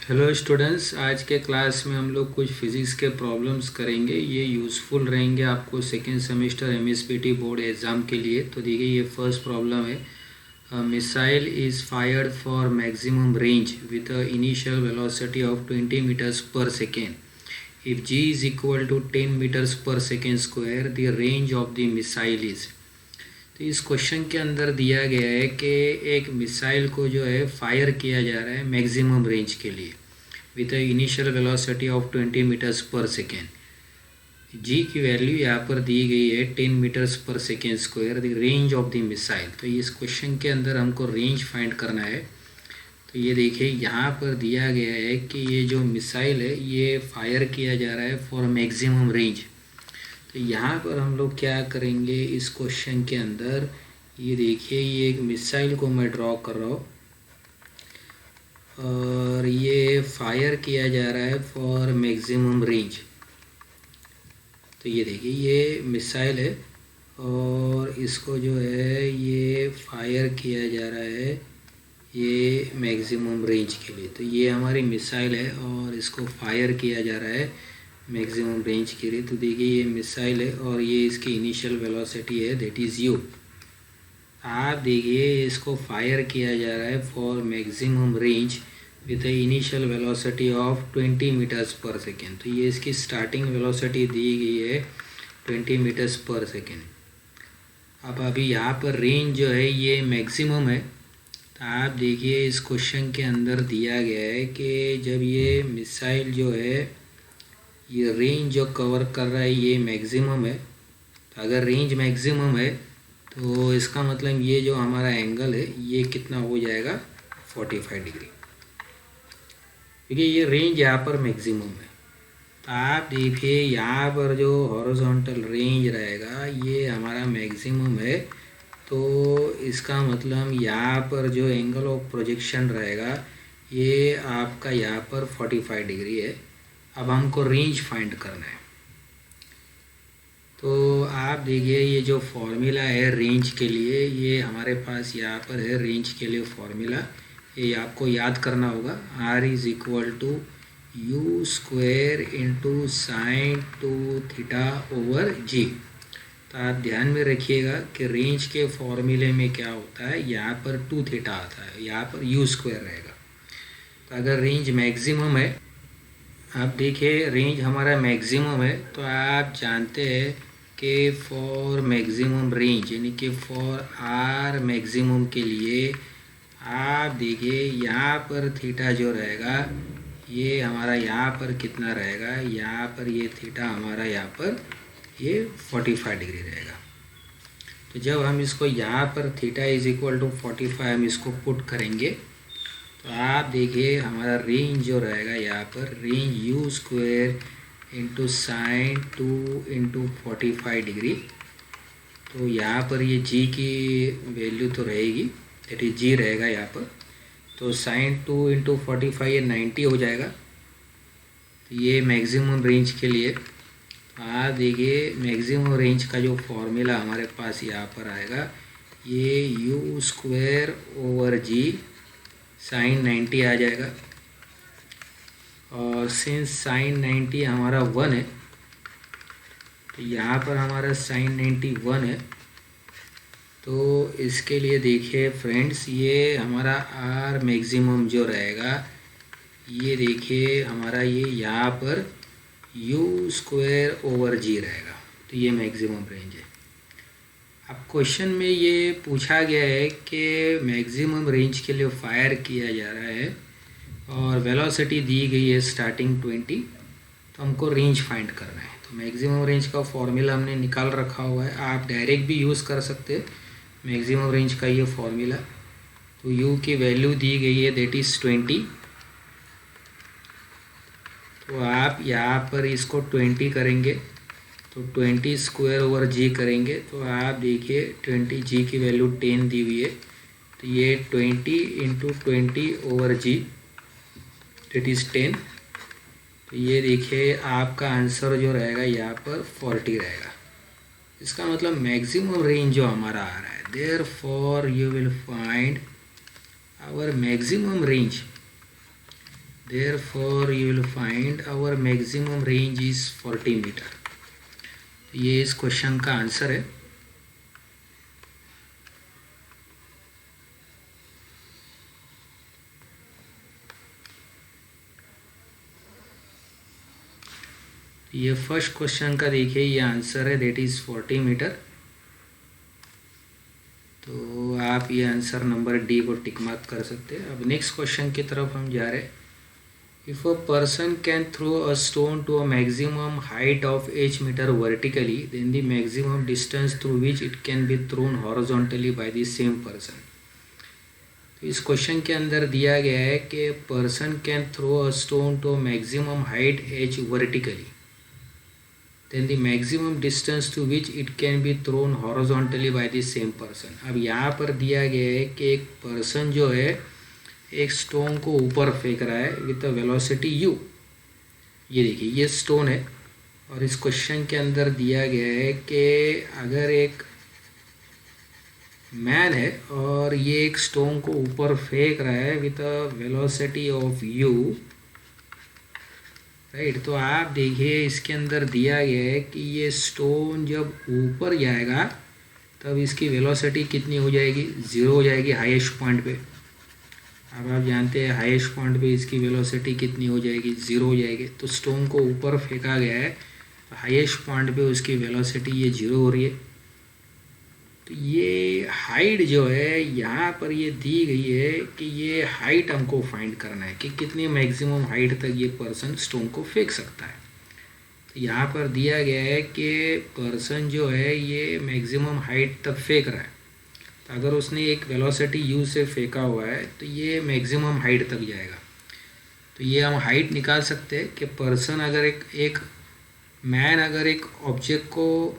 Hello students, आज के class में हम लोग कुछ फिज़िक्स के प्रॉब्लम्स करेंगे। ये यूज़फुल रहेंगे आपको second semester M S P T board exam के लिए। तो देखिए, ये फर्स्ट प्रॉब्लम है। Missile is fired for maximum range with a initial velocity of 20 metres पर second. If G is equal to 10 metres पर second square, the range of the missile is. तो इस क्वेश्चन के अंदर दिया गया है कि एक मिसाइल को जो है फायर किया जा रहा है मैक्सिमम रेंज के लिए with initial velocity of 20 metres पर सेकेंड। जी की वैल्यू यहाँ पर दी गई है 10 मीटर्स पर second square, the range of the missile. तो इस क्वेश्चन के अंदर हमको रेंज फाइंड करना है। तो ये देखिए, यहाँ पर दिया गया है कि ये जो मिसाइल है ये फायर किया जा रहा है फॉर मैक्सिमम रेंज। तो यहाँ पर हम लोग क्या करेंगे इस क्वेश्चन के अंदर, ये देखिए, ये एक मिसाइल को मैं ड्रॉ कर रहा हूँ और ये फायर किया जा रहा है फॉर मैक्सिमम रेंज। तो ये देखिए, ये मिसाइल है और इसको जो है ये फायर किया जा रहा है ये मैक्सिमम रेंज के लिए। तो ये हमारी मिसाइल है और इसको फायर किया जा रहा है मैक्सिमम रेंज के लिए। तो देखिए, ये मिसाइल है और ये इसकी इनिशियल वेलोसिटी है, दैट इज़ यू। आप देखिए, इसको फायर किया जा रहा है for maximum range with initial velocity of 20 metres पर सेकेंड। तो ये इसकी स्टार्टिंग वेलोसिटी दी गई है 20 मीटर्स पर सेकेंड। अब अभी यहाँ पर रेंज जो है ये मैक्सिमम है। तो आप देखिए, इस क्वेश्चन के अंदर दिया गया है कि जब ये मिसाइल जो है ये रेंज जो कवर कर रहा है ये मैक्सिमम है। तो अगर रेंज मैक्सिमम है तो इसका मतलब ये जो हमारा एंगल है ये कितना हो जाएगा, 45 डिग्री। क्योंकि ये रेंज यहाँ पर मैक्सिमम है। तो आप देखिए, यहाँ पर जो हॉरिजॉन्टल रेंज रहेगा ये हमारा मैक्सिमम है। तो इसका मतलब यहाँ पर जो एंगल ऑफ प्रोजेक्शन रहेगा ये आपका यहाँ पर 45 डिग्री है। अब हमको रेंज फाइंड करना है। तो आप देखिए, ये जो फॉर्मूला है रेंज के लिए ये हमारे पास यहाँ पर है। रेंज के लिए फॉर्मूला ये आपको याद करना होगा, R is equal to u square into sine 2 theta over G. तो आप ध्यान में रखिएगा कि रेंज के फॉर्मूले में क्या होता है, यहाँ पर 2 थीटा आता है, यहाँ पर यू स्क्वायर रहेगा। तो अगर रेंज मैक्सिमम है, आप देखिए रेंज हमारा मैक्सिमम है, तो आप जानते हैं कि फॉर मैक्सिमम रेंज यानी कि फॉर आर मैक्सिमम के लिए आप देखिए यहाँ पर थीटा जो रहेगा ये हमारा यहाँ पर कितना रहेगा, यहाँ पर ये थीटा हमारा यहाँ पर ये 45 डिग्री रहेगा। तो जब हम इसको यहाँ पर थीटा इज इक्वल टू 45 हम इसको पुट करेंगे तो आप देखिए हमारा रेंज जो रहेगा यहाँ पर range you square into sine 2 into 45 degree. तो यहाँ पर ये जी की वैल्यू तो रहेगी, दैट इज जी रहेगा यहाँ पर। तो साइन 2 इंटू 45 ये 90 हो जाएगा। तो ये मैक्सिमम रेंज के लिए आप देखिए मैक्सिमम रेंज का जो फॉर्मूला हमारे पास यहाँ पर आएगा ये u square over g sine 90 आ जाएगा। और सिंस साइन 90 हमारा 1 है तो यहाँ पर हमारा साइन 90 1 है। तो इसके लिए देखिए फ्रेंड्स, ये हमारा आर मैक्सिमम जो रहेगा ये देखिए हमारा ये यहाँ पर यू स्क्वायर ओवर जी रहेगा। तो ये मैक्सिमम रेंज है। अब क्वेश्चन में ये पूछा गया है कि मैक्सिमम रेंज के लिए फायर किया जा रहा है और वेलोसिटी दी गई है स्टार्टिंग 20। तो हमको रेंज फाइंड करना है। तो मैक्सिमम रेंज का फॉर्मूला हमने निकाल रखा हुआ है, आप डायरेक्ट भी यूज़ कर सकते हैं मैक्सिमम रेंज का ये फॉर्मूला। तो यू की वैल्यू दी गई है दैट इज़ 20। तो आप यहाँ पर इसको 20 करेंगे तो 20 स्क्वायर ओवर जी करेंगे तो आप देखिए 20 जी की वैल्यू 10 दी हुई है। तो ये 20 into 20 over g that is 10। तो ये देखिए आपका आंसर जो रहेगा यहाँ पर 40 रहेगा। इसका मतलब मैक्सिमम रेंज जो हमारा आ रहा है, therefore you will find our maximum range Therefore you will find our maximum range is 40 metre. ये इस क्वेश्चन का आंसर है। ये फर्स्ट क्वेश्चन का देखिए, ये आंसर है, दैट इज़ 40 मीटर। तो आप ये आंसर नंबर डी को टिक मार्क कर सकते हैं। अब नेक्स्ट क्वेश्चन की तरफ हम जा रहे हैं। If a person can throw a stone to a maximum height of h metre vertically, then the maximum distance through which it can be thrown horizontally by the same person. तो इस question के अंदर दिया गया है कि person can throw a stone to a maximum height h vertically, then the maximum distance to which it can be thrown horizontally by the same person। अब यहाँ पर दिया गया है कि एक पर्सन जो है एक स्टोन को ऊपर फेंक रहा है विथ अ वेलोसिटी u। ये देखिए ये स्टोन है, और इस क्वेश्चन के अंदर दिया गया है कि अगर एक मैन है और ये एक स्टोन को ऊपर फेंक रहा है with a velocity of u, right. तो आप देखिए इसके अंदर दिया गया है कि ये स्टोन जब ऊपर जाएगा तब इसकी वेलोसिटी कितनी हो जाएगी, 0 हो जाएगी हाईएस्ट पॉइंट पे। अब आप जानते हैं हाईएस्ट पॉइंट पे इसकी वेलोसिटी कितनी हो जाएगी, 0 हो जाएगी। तो स्टोन को ऊपर फेंका गया है, हाईएस्ट पॉइंट पे उसकी वेलोसिटी ये 0 हो रही है। तो ये हाइट जो है यहाँ पर ये दी गई है कि ये हाइट हमको फाइंड करना है कि कितनी मैक्सिमम हाइट तक ये पर्सन स्टोन को फेंक सकता है। तो यहाँ पर दिया गया है कि पर्सन जो है ये मैक्सिमम हाइट तक फेंक रहा है। तो अगर उसने एक वेलोसिटी u से फेंका हुआ है तो ये मैक्सिमम हाइट तक जाएगा। तो ये हम हाइट निकाल सकते हैं कि पर्सन अगर एक मैन अगर एक ऑब्जेक्ट को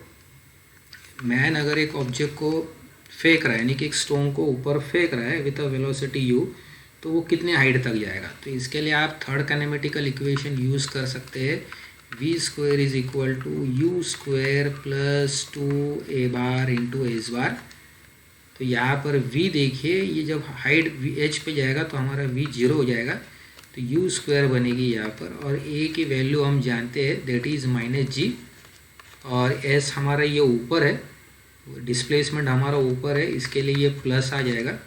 फेंक रहा है, यानी कि एक स्टोन को ऊपर फेंक रहा है विथ अ वेलोसिटी u, तो वो कितने हाइट तक जाएगा। तो इसके लिए आप थर्ड काइनेमेटिकल इक्वेशन यूज़ कर सकते हैं, v square is equal to u square plus 2a bar into s bar. तो यहाँ पर v देखिए, ये जब हाइट h पे जाएगा तो हमारा v 0 हो जाएगा, तो u स्क्वायर बनेगी यहाँ पर, और a की वैल्यू हम जानते हैं दैट इज़ -g, और s हमारा ये ऊपर है, डिस्प्लेसमेंट हमारा ऊपर है, इसके लिए ये प्लस आ जाएगा।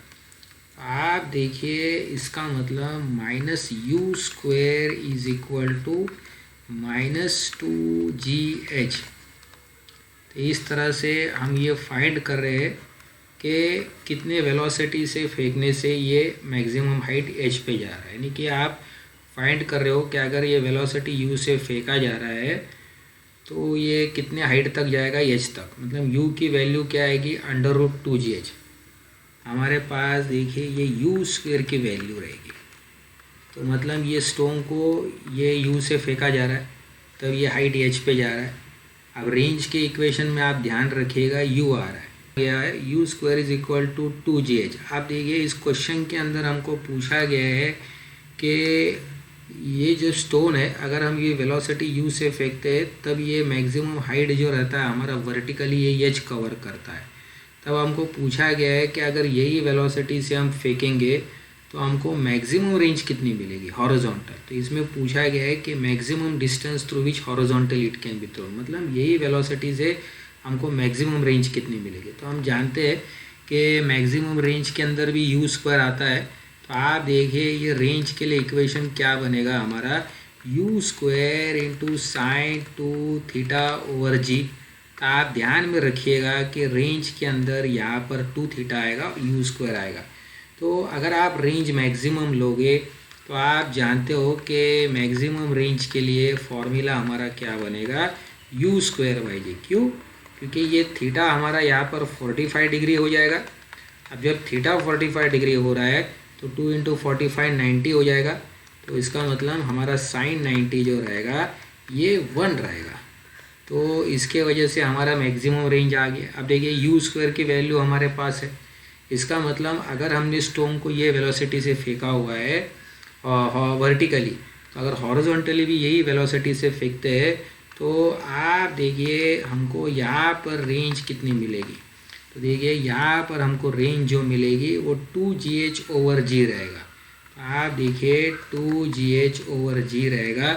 आप देखिए इसका मतलब -u square is equal to -2gh। तो इस तरह से हम ये फाइंड कर रहे हैं कि कितने वेलोसिटी से फेंकने से ये मैक्सिमम हाइट h पे जा रहा है। यानी कि आप फाइंड कर रहे हो कि अगर ये वेलोसिटी u से फेंका जा रहा है तो ये कितने हाइट तक जाएगा, h तक। मतलब u की वैल्यू क्या आएगी, √2gh। हमारे पास देखिए ये u स्क्वायर की वैल्यू रहेगी। तो मतलब ये स्टोन को ये u से फेंका जा रहा है, तब ये हाइट h पे जा रहा है। अब रेंज के इक्वेशन में आप ध्यान रखिएगा u आ रहा है, क्या है, u square is equal to 2gh। आप देखिए इस क्वेश्चन के अंदर हमको पूछा गया है कि ये जो स्टोन है अगर हम ये वेलोसिटी u से फेंकते हैं तब ये मैक्सिमम हाइट जो रहता है हमारा वर्टिकली ये h कवर करता है। तब हमको पूछा गया है कि अगर यही वेलोसिटी से हम फेंकेंगे तो हमको मैक्सिमम रेंज कितनी मिलेगी, हॉरिजॉन्टल। तो इसमें पूछा गया है कि maximum distance through which horizontal it can be throne, मतलब यही वेलोसिटी से हमको मैक्सिमम रेंज कितनी मिलेगी। तो हम जानते हैं कि मैक्सिमम रेंज के अंदर भी u स्क्वायर आता है। तो आप देखिए ये रेंज के लिए इक्वेशन क्या बनेगा हमारा, u square into sign 2θ/g। तो आप ध्यान में रखिएगा कि रेंज के अंदर यहाँ पर 2θ आएगा और u स्क्वायर आएगा। तो अगर आप रेंज मैक्सिमम लोगे तो आप जानते हो कि मैक्सिमम रेंज के लिए फॉर्मूला हमारा क्या बनेगा, u स्क्वायर/g। क्यों, क्योंकि ये थीटा हमारा यहाँ पर 45 डिग्री हो जाएगा। अब जब थीटा 45 डिग्री हो रहा है तो 2 इंटू 45 90 हो जाएगा। तो इसका मतलब हमारा साइन 90 जो रहेगा ये 1 रहेगा। तो इसके वजह से हमारा मैक्सिमम रेंज आ गया। अब देखिए u स्क्वायर की वैल्यू हमारे पास है, इसका मतलब अगर हमने स्टोन को ये वेलोसिटी से फेंका हुआ है वर्टिकली, तो अगर हॉरिजॉन्टली भी यही वेलोसिटी से फेंकते हैं तो आप देखिए हमको यहाँ पर रेंज कितनी मिलेगी। तो देखिए यहाँ पर हमको रेंज जो मिलेगी वो 2gh/g रहेगा। आप देखिए 2GH/G रहेगा।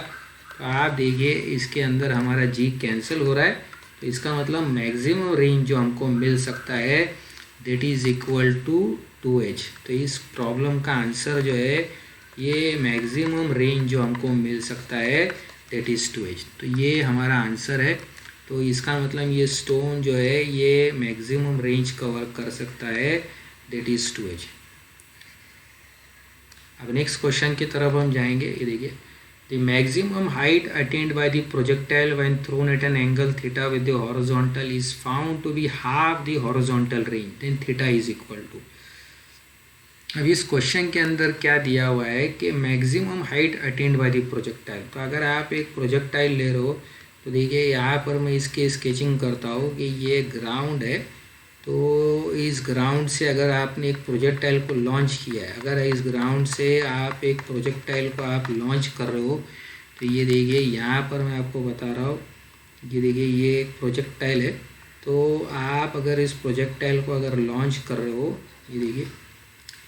तो आप देखिए इसके अंदर हमारा G कैंसिल हो रहा है, तो इसका मतलब मैक्सिमम रेंज जो हमको मिल सकता है that is equal to 2H। तो इस प्रॉब्लम का आंसर जो है ये मैक्सिमम रेंज जो हमको मिल सकता है दैट इज़ 2H। तो ये हमारा आंसर है। तो इसका मतलब ये स्टोन जो है ये मैक्सिमम रेंज कवर कर सकता है दैट इज़ 2H। अब नेक्स्ट क्वेश्चन की तरफ हम जाएंगे। ये देखिए, the maximum height attained by the projectile when thrown at an angle theta with the horizontal is found to be half the horizontal range, then theta is equal to. अब इस question के अंदर क्या दिया हुआ है कि maximum height attained by the projectile. तो अगर आप एक प्रोजेक्टाइल ले रहे हो तो देखिए यहाँ पर मैं इसकी स्केचिंग करता हूँ कि ये ग्राउंड है। तो इस ग्राउंड से अगर आपने एक प्रोजेक्टाइल को लॉन्च किया है, अगर इस ग्राउंड से आप एक प्रोजेक्टाइल को आप लॉन्च कर रहे हो, तो ये देखिए यहाँ पर मैं आपको बता रहा हूँ, ये देखिए ये एक प्रोजेक्टाइल है। तो आप अगर इस प्रोजेक्टाइल को अगर लॉन्च कर रहे हो, ये देखिए,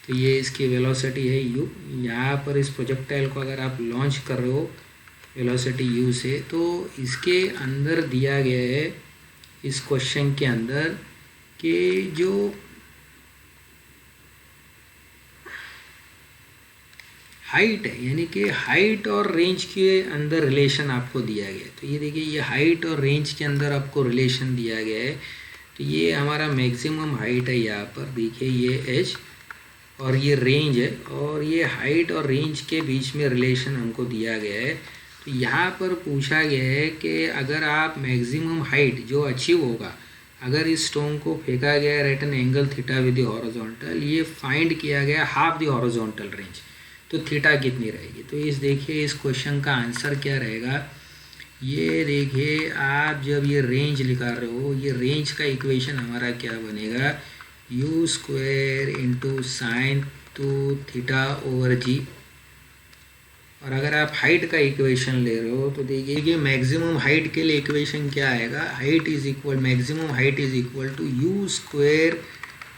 तो ये इसकी वेलोसिटी है u। यहाँ पर इस प्रोजेक्टाइल को अगर आप लॉन्च कर रहे हो वेलोसिटी u से, तो इसके अंदर दिया गया है इस क्वेश्चन के अंदर कि जो हाइट है, यानी कि हाइट और रेंज के अंदर रिलेशन आपको दिया गया है। तो ये देखिए ये हाइट और रेंज के अंदर आपको रिलेशन दिया गया है। तो ये हमारा मैक्सिमम हाइट है, यहाँ पर देखिए ये h और ये रेंज है, और ये हाइट और रेंज के बीच में रिलेशन हमको दिया गया है। तो यहाँ पर पूछा गया है कि अगर आप मैक्सिमम हाइट जो अचीव होगा, अगर इस स्टोन को फेंका गया at an angle theta with the horizontal, ये फाइंड किया गया हाफ द हॉरिजॉन्टल रेंज, तो थीटा कितनी रहेगी। तो इस देखिए इस क्वेश्चन का आंसर क्या रहेगा। ये देखिए आप जब ये रेंज निकाल रहे हो, ये रेंज का इक्वेशन हमारा क्या बनेगा, u² इंटू साइन 2θ/g। और अगर आप हाइट का इक्वेशन ले रहे हो तो देखिए मैक्सिमम हाइट के लिए इक्वेशन क्या आएगा, maximum height is equal to u²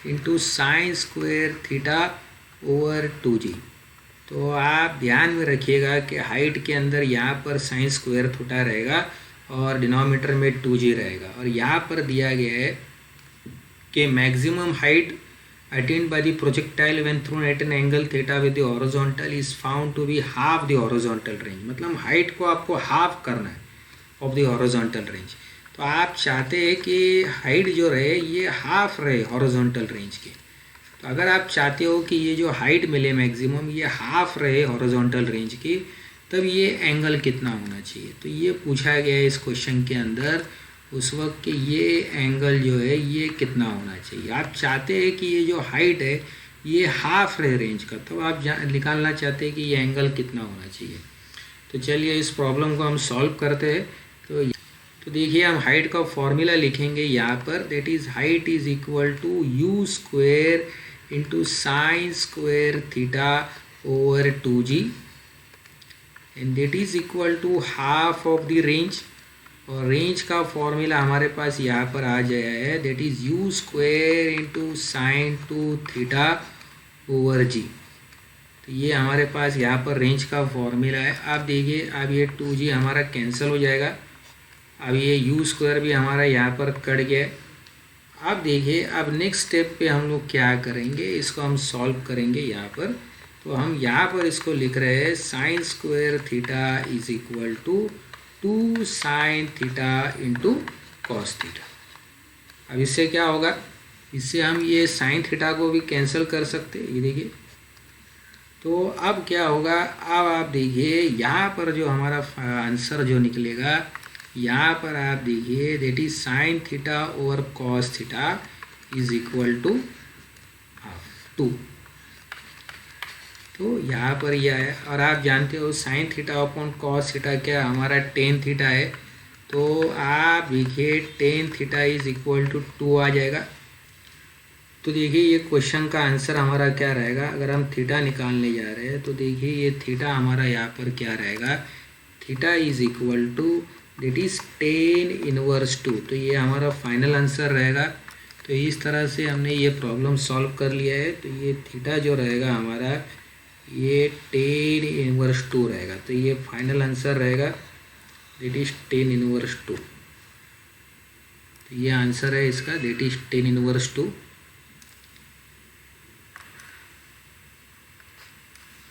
into sine square θ/2g। तो आप ध्यान में रखिएगा कि हाइट के अंदर यहाँ पर साइन स्क्वायर थीटा रहेगा और डिनोमिनेटर में 2g रहेगा। और यहाँ पर दिया गया है कि maximum height attained by the projectile when thrown at an angle theta with the horizontal is found to be half the horizontal range। मतलब हाइट को आपको हाफ करना है ऑफ द हॉरिजॉन्टल रेंज। तो आप चाहते हैं कि हाइट जो रहे ये हाफ रहे हॉरिजॉन्टल रेंज के। तो अगर आप चाहते हो कि ये जो हाइट मिले मैक्सिमम ये हाफ रहे हॉरिजॉन्टल रेंज की, तब ये एंगल कितना होना चाहिए। तो ये पूछा गया है इस क्वेश्चन के अंदर उस वक्त कि ये एंगल जो है ये कितना होना चाहिए। आप चाहते हैं कि ये जो हाइट है ये हाफ रहे रेंज का, तो आप निकालना चाहते हैं कि ये एंगल कितना होना चाहिए। तो चलिए इस प्रॉब्लम को हम सॉल्व करते हैं। तो देखिए हम हाइट का फॉर्मूला लिखेंगे यहाँ पर, that is height is equal to u² into sine square θ/2g and that is equal to half of the range. और रेंज का फॉर्मूला हमारे पास यहाँ पर आ जाया है, that is u² into sign 2θ/g। तो ये हमारे पास यहाँ पर रेंज का फॉर्मूला है। आप देखिए अब ये 2g हमारा कैंसिल हो जाएगा, अब ये u² भी हमारा यहाँ पर कट गया। अब देखिए अब नेक्स्ट स्टेप पे हम लोग क्या करेंगे, इसको हम सॉल्व करेंगे यहाँ पर। तो हम यहाँ पर इसको लिख रहे हैं sine square theta is equal to 2 sine theta into cos theta. अब इससे क्या होगा, इससे हम ये साइन थीटा को भी कैंसिल कर सकते हैं, ये देखिए। तो अब क्या होगा, अब आप देखिए यहाँ पर जो हमारा आंसर जो निकलेगा, यहाँ पर आप देखिए that is sine theta over cos theta is equal to half 2। तो यहाँ पर यह है। और आप जानते हो sine theta upon cos theta क्या हमारा टेन थीटा है। तो आप देखिए tan theta is equal to 2 आ जाएगा। तो देखिए ये क्वेश्चन का आंसर हमारा क्या रहेगा, अगर हम थीटा निकालने जा रहे हैं तो देखिए ये थीटा हमारा यहाँ पर क्या रहेगा, theta is equal to that is tan inverse 2। तो ये हमारा फाइनल आंसर रहेगा। तो इस तरह से हमने ये प्रॉब्लम सॉल्व कर लिया है। तो ये थीटा जो रहेगा हमारा ये 10^2 रहेगा। तो ये फाइनल आंसर रहेगा, दैट इज 10^2। तो ये आंसर है इसका, दैट इज 10^2।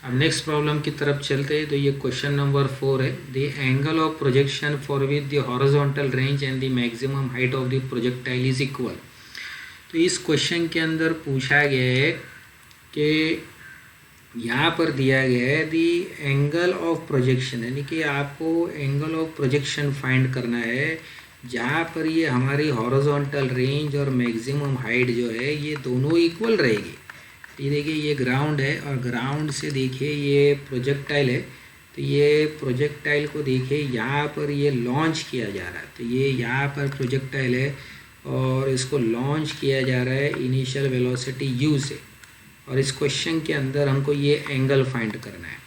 अब नेक्स्ट प्रॉब्लम की तरफ चलते हैं। तो ये क्वेश्चन नंबर 4 है। The angle of projection for with the horizontal range and the maximum height of the projectile is equal. तो इस क्वेश्चन के अंदर पूछा गया है कि यहाँ पर दिया गया है द एंगल ऑफ प्रोजेक्शन, यानी कि आपको एंगल ऑफ प्रोजेक्शन फाइंड करना है जहाँ पर ये हमारी हॉरिजॉन्टल रेंज और मैक्सिमम हाइट जो है ये दोनों इक्वल रहेगी। ये देखिए ये ग्राउंड है और ग्राउंड से देखिए ये प्रोजेक्टाइल है। तो ये प्रोजेक्टाइल को देखिए यहाँ पर ये लॉन्च किया जा रहा है। तो ये यहाँ पर प्रोजेक्टाइल है और इसको लॉन्च किया जा रहा है इनिशियल वेलोसिटी u से। और इस क्वेश्चन के अंदर हमको ये एंगल फाइंड करना है।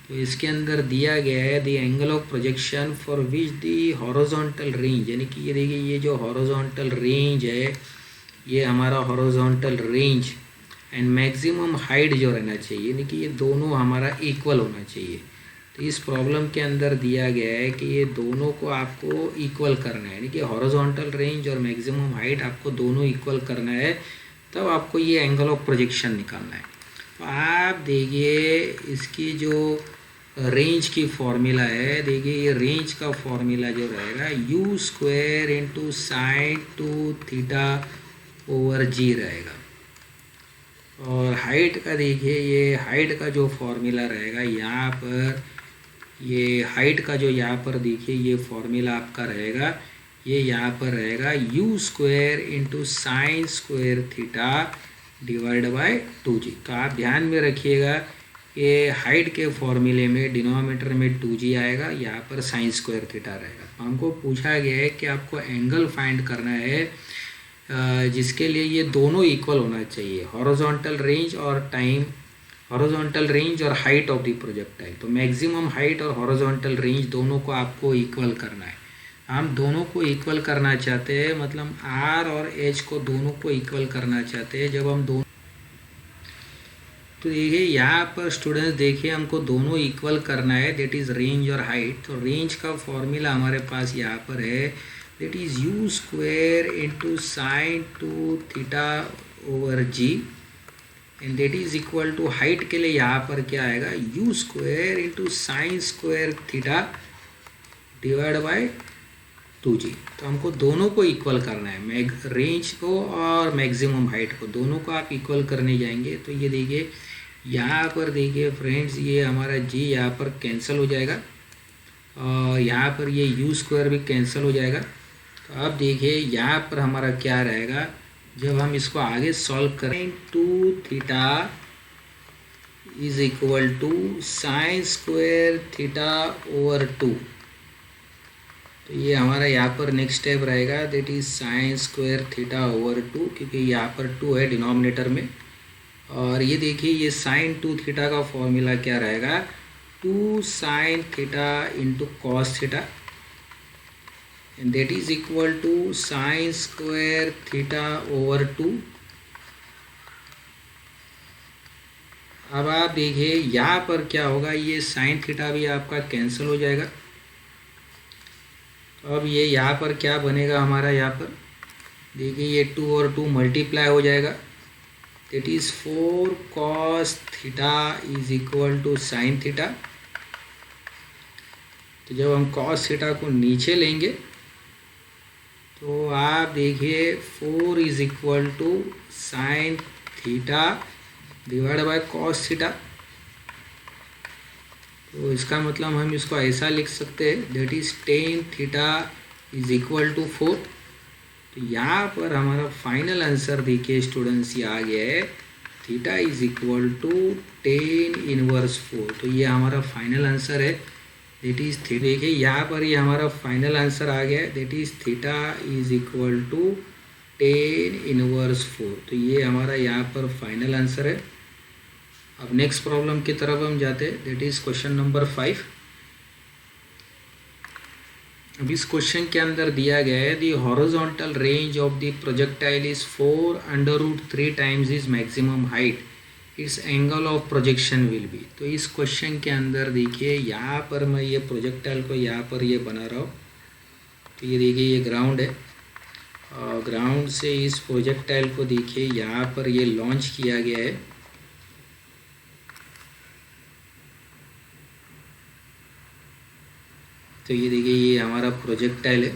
तो इसके अंदर दिया गया है the angle of projection for which the horizontal range, यानी कि ये देखिए ये जो हॉरिजॉन्टल रेंज है ये हमारा horizontal range and maximum height जो रहना चाहिए, यानी कि ये दोनों हमारा इक्वल होना चाहिए। तो इस प्रॉब्लम के अंदर दिया गया है कि ये दोनों को आपको इक्वल करना है, यानी कि हॉरिजॉन्टल रेंज और मैक्सिमम हाइट आपको दोनों इक्वल करना है, तब आपको ये एंगल ऑफ प्रोजेक्शन निकालना है। तो आप देखिए इसकी जो रेंज की फॉर्मूला है, देखिए ये रेंज का फॉर्मूला जो रहेगा u² × sin2θ/g रहेगा। और हाइट का देखिए ये हाइट का जो फॉर्मूला रहेगा यहाँ पर, ये हाइट का जो यहाँ पर देखिए ये फॉर्मूला आपका रहेगा, ये यहाँ पर रहेगा u² × sin²θ/2g। तो आप ध्यान में रखिएगा ये हाइट के फॉर्मूले में डिनोमिनेटर में 2g आएगा, यहाँ पर sin² रहेगा। तो हमको पूछा गया है कि आपको एंगल फाइंड करना है जिसके लिए ये दोनों इक्वल होना चाहिए, हॉरिजॉन्टल रेंज और टाइम, हॉरिजॉन्टल रेंज और हाइट ऑफ द प्रोजेक्टाइल। तो मैक्सिमम हाइट और हॉरिजॉन्टल रेंज दोनों को आपको इक्वल करना है। हम दोनों को इक्वल करना चाहते हैं, मतलब r और h को दोनों को इक्वल करना चाहते हैं। जब हम दोनों, तो देखिए यहाँ पर स्टूडेंट्स देखिए हमको दोनों इक्वल करना है, दैट इज़ रेंज और हाइट। तो रेंज का फॉर्मूला हमारे पास यहाँ पर है, that is u² × sin2θ/g and that is equal to height के लिए यहाँ पर क्या आएगा u² × sin²θ/2g। तो हमको दोनों को इक्वल करना है, रेंज को और मैक्सिमम हाइट को, दोनों को आप इक्वल करने जाएंगे। तो ये देखिए यहाँ पर देखिए फ्रेंड्स ये हमारा g यहाँ पर कैंसिल हो जाएगा और यहाँ पर ये u² भी कैंसिल हो जाएगा। तो अब देखिए यहाँ पर हमारा क्या रहेगा, जब हम इसको आगे सॉल्व करें 2θ इज इक्वल टू sin²θ/2। तो ये हमारा यहाँ पर नेक्स्ट स्टेप रहेगा, दैट इज sin²θ/2, क्योंकि यहाँ पर 2 है डिनोमिनेटर में। और ये देखिए ये sin2θ का फॉर्मूला क्या रहेगा, 2 sin θ × cos θ and that is equal to sin²θ/2। अब आप देखिए यहाँ पर क्या होगा, ये sin θ भी आपका कैंसिल हो जाएगा। अब ये यहाँ पर क्या बनेगा हमारा, यहाँ पर देखिए ये 2 और 2 मल्टीप्लाई हो जाएगा, that is 4 cos θ is equal to sin θ। तो जब हम cos θ को नीचे लेंगे तो आप देखिए 4 is equal to sin θ/cos θ। तो इसका मतलब हम इसको ऐसा लिख सकते हैं, that is tan θ is equal to 4। तो यहाँ पर हमारा फाइनल आंसर देखिए स्टूडेंट्स ये आ गया है, θ इज इक्वल टू tan−4। तो ये हमारा फाइनल आंसर है, दैट इज थीटा। देखिए यहाँ पर ये हमारा फाइनल आंसर आ गया है, that is θ is equal to tan−4। तो ये हमारा यहाँ पर फाइनल आंसर है। अब नेक्स्ट प्रॉब्लम की तरफ हम जाते हैं, दैट इज क्वेश्चन नंबर 5। अब इस क्वेश्चन के अंदर दिया गया है the horizontal range of the projectile is 4√3 times is maximum height it's angle of projection will be. तो इस क्वेश्चन के अंदर देखिए यहाँ पर मैं ये प्रोजेक्टाइल को यहाँ पर ये बना रहा हूँ। तो ये देखिए ये ग्राउंड है, ग्राउंड से इस प्रोजेक्टाइल को देखिए यहाँ पर ये लॉन्च किया गया है। तो ये देखिए ये हमारा प्रोजेक्टाइल है।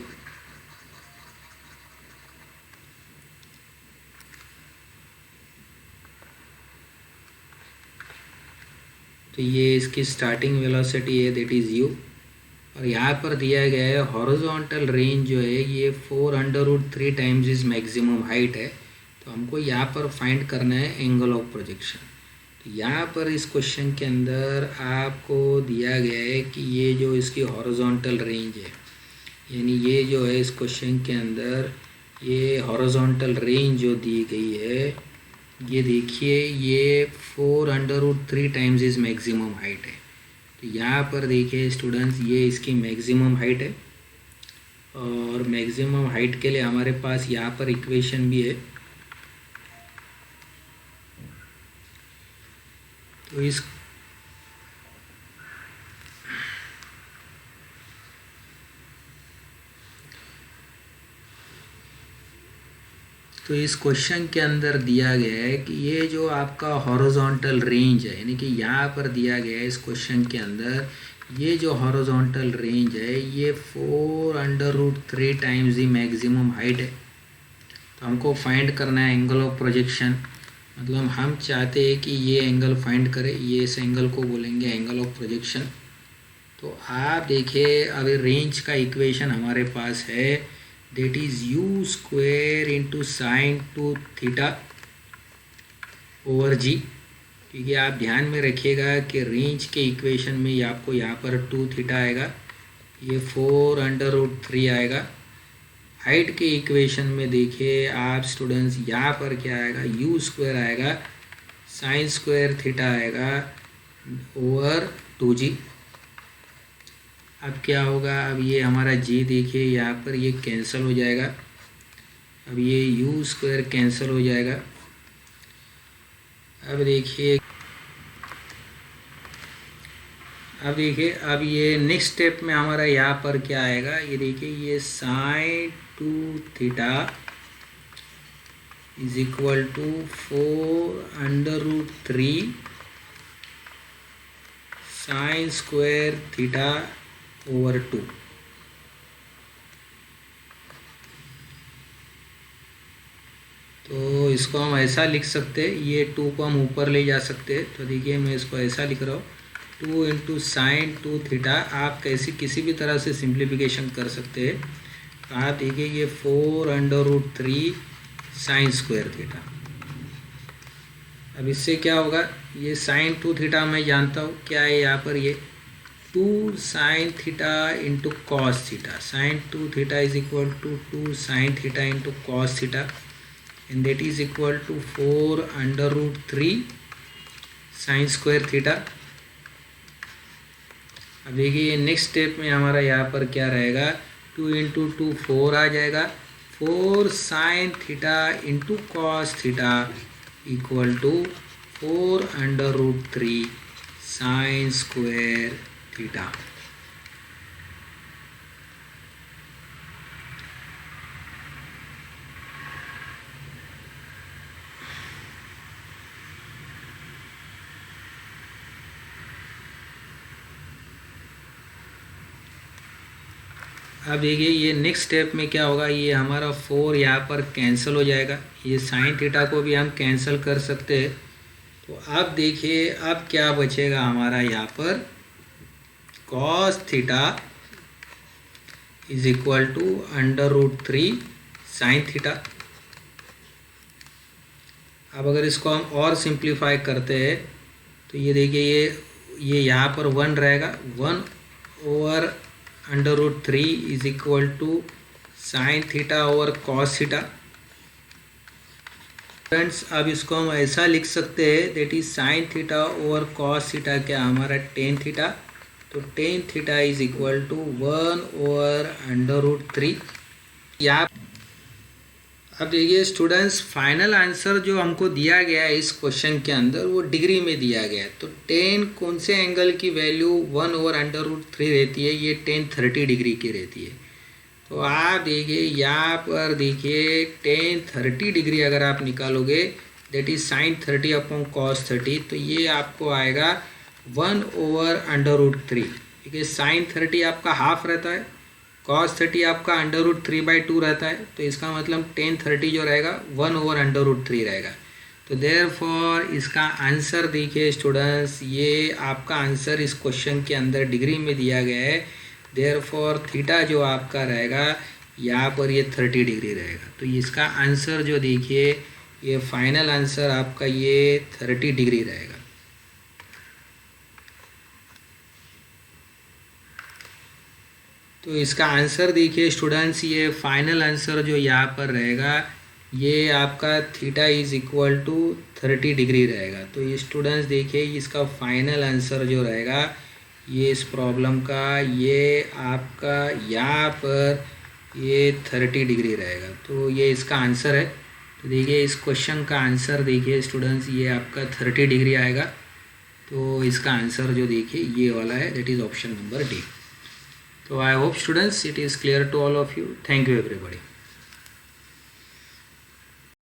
तो ये इसकी स्टार्टिंग वेलोसिटी है, दैट इज़ u। और यहाँ पर दिया गया है हॉरिजॉन्टल रेंज जो है ये 4√3 टाइम्स इज मैक्सिमम हाइट है। तो हमको यहाँ पर फाइंड करना है एंगल ऑफ प्रोजेक्शन। तो यहाँ पर इस क्वेश्चन के अंदर आपको दिया गया है कि ये जो इसकी हॉरिजॉन्टल रेंज है, यानी ये जो है इस क्वेश्चन के अंदर ये हॉरिजॉन्टल रेंज जो दी गई है, ये देखिए ये 4√3 टाइम्स इज मैक्सिमम हाइट है। तो यहाँ पर देखिए स्टूडेंट्स ये इसकी मैक्सिमम हाइट है, और मैक्सिमम हाइट के लिए हमारे पास यहाँ पर इक्वेशन भी है। तो इस क्वेश्चन के अंदर दिया गया है कि ये जो आपका हॉरिजॉन्टल रेंज है, यानी कि यहाँ पर दिया गया है इस क्वेश्चन के अंदर ये जो हॉरिजॉन्टल रेंज है ये 4√3 टाइम्स दी मैक्सिमम हाइट है। तो हमको फाइंड करना है एंगल ऑफ प्रोजेक्शन, मतलब हम चाहते हैं कि ये एंगल फाइंड करें, ये इस एंगल को बोलेंगे एंगल ऑफ प्रोजेक्शन। तो आप देखिए अभी रेंज का इक्वेशन हमारे पास है, that is u square into sin 2 theta over G. क्योंकि आप ध्यान में रखिएगा कि रेंज के इक्वेशन में आपको यहाँ पर 2 थीटा आएगा, ये 4√3 आएगा। हाइट के इक्वेशन में देखिए आप स्टूडेंट्स यहाँ पर क्या आएगा, u स्क्वायर आएगा, साइन स्क्वायर थीटा आएगा ओवर 2g। अब क्या होगा, अब ये हमारा g देखिए यहाँ पर ये कैंसिल हो जाएगा, अब ये u स्क्वायर कैंसिल हो जाएगा। अब देखिए अब ये नेक्स्ट स्टेप में हमारा यहाँ पर क्या आएगा, ये देखिए ये sine 2 theta is equal to 4√3 sine square theta over 2। तो इसको हम ऐसा लिख सकते हैं, ये 2 को हम ऊपर ले जा सकते हैं। तो देखिए मैं इसको ऐसा लिख रहा हूँ, 2 इंटू साइन 2 थीटा। आप किसी भी तरह से सिंप्लीफिकेशन कर सकते हैं। तो आप देखिए ये 4√3 साइन स्क्वायर थीटा। अब इससे क्या होगा, ये साइन 2 थीटा मैं जानता हूँ क्या है, यहाँ पर ये 2 sine theta into cos theta. Sine 2 theta is equal to 2 sine theta into cos theta, and that is equal to 4√3 sine square theta. अब देखिए नेक्स्ट स्टेप में हमारा यहाँ पर क्या रहेगा, 2 इंटू 2 4 आ जाएगा, 4 sine theta into cos theta equal to 4√3 sine square theta. अब देखिए ये नेक्स्ट स्टेप में क्या होगा, ये हमारा 4 यहाँ पर कैंसिल हो जाएगा, ये साइन थीटा को भी हम कैंसिल कर सकते हैं। तो अब देखिए अब क्या बचेगा हमारा यहाँ पर, cos theta is equal to √3 sine theta. अब अगर इसको हम और सिंप्लीफाई करते हैं तो ये देखिए ये यहाँ पर 1 रहेगा, 1 over √3 is equal to sine theta over cos theta. Friends अब इसको हम ऐसा लिख सकते हैं, that is sine theta over cos theta क्या हमारा टेन थीटा। तो tan theta is equal to 1 over √3। यहाँ अब देखिए स्टूडेंट्स, फाइनल आंसर जो हमको दिया गया है इस क्वेश्चन के अंदर वो डिग्री में दिया गया है। तो टेन कौन से एंगल की वैल्यू 1/√3 रहती है? ये टेन 30 डिग्री की रहती है। तो आप देखिए यहाँ पर देखिए टेन 30 डिग्री अगर आप निकालोगे that is sin 30 upon cos 30, तो ये आपको आएगा 1/√3। ठीक है, sin 30 आपका हाफ रहता है, cos 30 आपका √3/2 रहता है। तो इसका मतलब tan 30 जो रहेगा 1/√3 रहेगा। तो देयरफॉर इसका आंसर देखिए स्टूडेंट्स, ये आपका आंसर इस क्वेश्चन के अंदर डिग्री में दिया गया है। देयरफॉर थीटा जो आपका रहेगा यहाँ पर ये 30 डिग्री रहेगा। तो इसका आंसर जो देखिए ये फाइनल आंसर आपका ये 30 डिग्री रहेगा। तो इसका आंसर देखिए स्टूडेंट्स, ये फाइनल आंसर जो यहाँ पर रहेगा ये आपका theta is equal to 30 degree रहेगा। तो ये स्टूडेंट्स देखिए इसका फाइनल आंसर जो रहेगा ये इस प्रॉब्लम का ये आपका यहाँ पर ये 30 डिग्री रहेगा। तो ये इसका आंसर है। तो देखिए इस क्वेश्चन का आंसर देखिए स्टूडेंट्स ये आपका 30 डिग्री आएगा। तो इसका आंसर जो देखिए ये वाला है, that is option number D. So I hope students it is clear to all of you. Thank you everybody.